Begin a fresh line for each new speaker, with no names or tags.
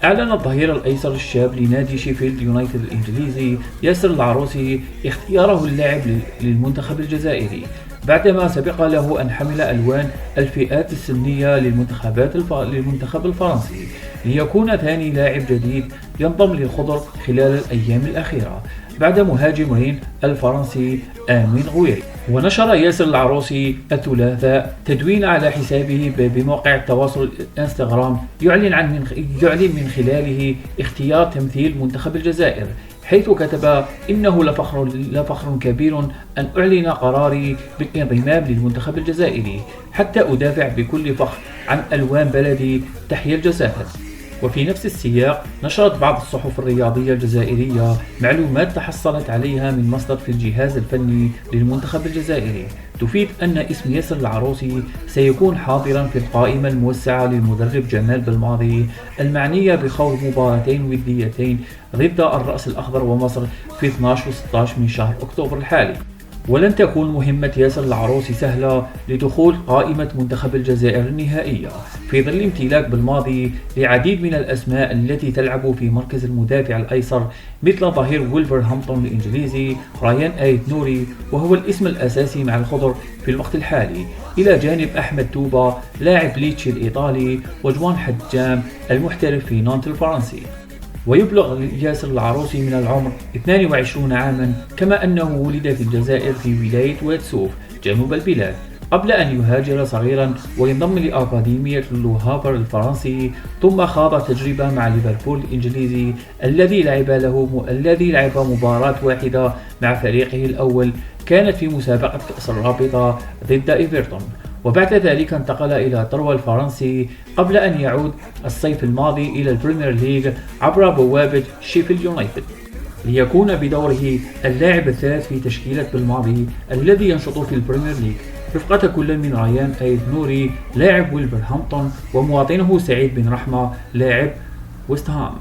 أعلن الظهير الأيسر الشاب لنادي شيفيلد يونايتد الإنجليزي ياسر العروسي اختياره اللاعب للمنتخب الجزائري، بعدما سبق له أن حمل ألوان الفئات السنية للمنتخب الفرنسي، ليكون ثاني لاعب جديد ينضم للخضر خلال الأيام الأخيرة بعد مهاجم رين الفرنسي آمين غويري. ونشر ياسر العروسي الثلاثاء تدوين على حسابه بموقع التواصل الانستغرام يعلن من خلاله اختيار تمثيل منتخب الجزائر، حيث كتب: إنه لفخر كبير أن أعلن قراري بالانضمام للمنتخب الجزائري حتى أدافع بكل فخر عن ألوان بلدي، تحيا الجزائر. وفي نفس السياق نشرت بعض الصحف الرياضية الجزائرية معلومات تحصلت عليها من مصدر في الجهاز الفني للمنتخب الجزائري تفيد أن اسم ياسر العروسي سيكون حاضرا في القائمة الموسعة للمدرب جمال بالماضي المعنية بخوض مباراتين وديتين ضد الرأس الأخضر ومصر في 12 و 16 من شهر أكتوبر الحالي. ولن تكون مهمة ياسر العروسي سهلة لدخول قائمة منتخب الجزائر النهائية، في ظل امتلاك بالماضي لعديد من الأسماء التي تلعب في مركز المدافع الأيسر، مثل ظهير وولفرهامبتون الإنجليزي رايان آيت نوري، وهو الاسم الأساسي مع الخضر في الوقت الحالي، إلى جانب أحمد توبا لاعب ليتشي الإيطالي، وجوان حجام المحترف في نانت الفرنسي. ويبلغ ياسر العروسي من العمر 22 عاما، كما أنه ولد في الجزائر في ولاية وادسوف جنوب البلاد، قبل أن يهاجر صغيرا وينضم لأكاديمية لو هافر الفرنسي، ثم خاض تجربة مع ليفربول الإنجليزي الذي لعب مباراة واحدة مع فريقه الأول، كانت في مسابقة كأس الرابطة ضد إيفرتون، وبعد ذلك انتقل إلى تروا الفرنسي قبل أن يعود الصيف الماضي إلى البريمير ليج عبر بوابة شيفيلد يونايتد، ليكون بدوره اللاعب الثالث في تشكيلة بالماضي الذي ينشط في البريمير ليج رفقة كل من ريان آيت نوري لاعب وولفرهامبتون ومواطنه سعيد بن رحمة لاعب ويست هام.